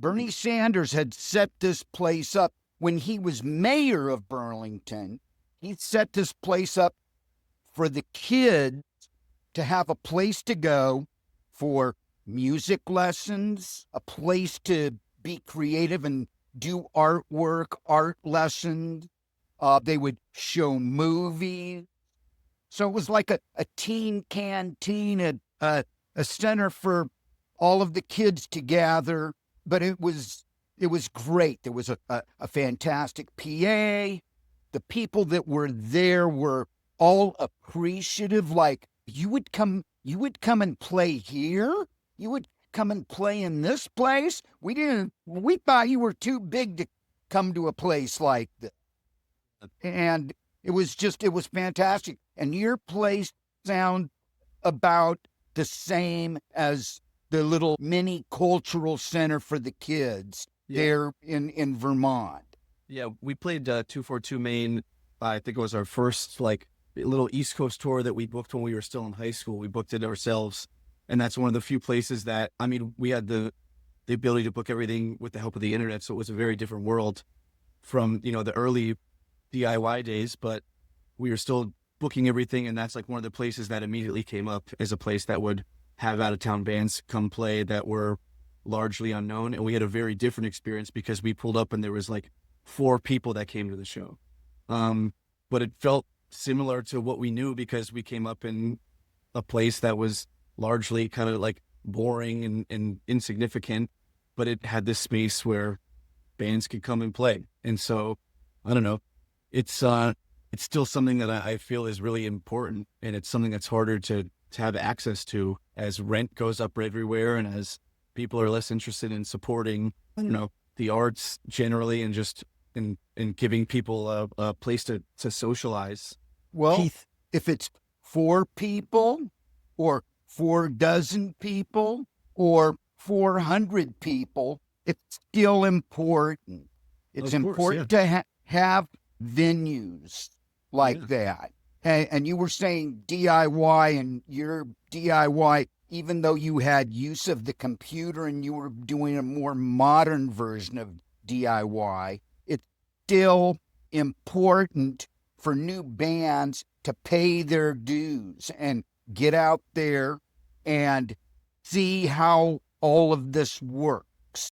Bernie Sanders had set this place up when he was mayor of Burlington. He set this place up for the kids to have a place to go for music lessons, a place to be creative and do artwork, art lessons. They would show movies. So it was like a teen canteen, a center for all of the kids to gather. But it was great. There was a fantastic PA. The people that were there were all appreciative. Like, you would come and play here. You would come and play in this place. We thought you were too big to come to a place like this. And it was fantastic. And your place sounds about the same as the little mini cultural center for the kids there in Vermont. Yeah, we played 242 Main. I think it was our first like little East Coast tour that we booked when we were still in high school. We booked it ourselves. And that's one of the few places that, I mean, we had the ability to book everything with the help of the internet. So it was a very different world from, the early DIY days, but we were still booking everything. And that's like one of the places that immediately came up as a place that would have out of town bands come play that were largely unknown. And we had a very different experience because we pulled up and there was like 4 people that came to the show. But it felt similar to what we knew because we came up in a place that was largely kind of like boring and insignificant, but it had this space where bands could come and play. And so, I don't know, it's still something that I feel is really important. And it's something that's harder to have access to as rent goes up everywhere. And as people are less interested in supporting, the arts generally and just in giving people a place to socialize. Well, Keith, if it's 4 people or 4 dozen people or 400 people, it's still important. It's important to have venues like that. And you were saying DIY, and your DIY, even though you had use of the computer and you were doing a more modern version of DIY, it's still important for new bands to pay their dues and get out there and see how all of this works.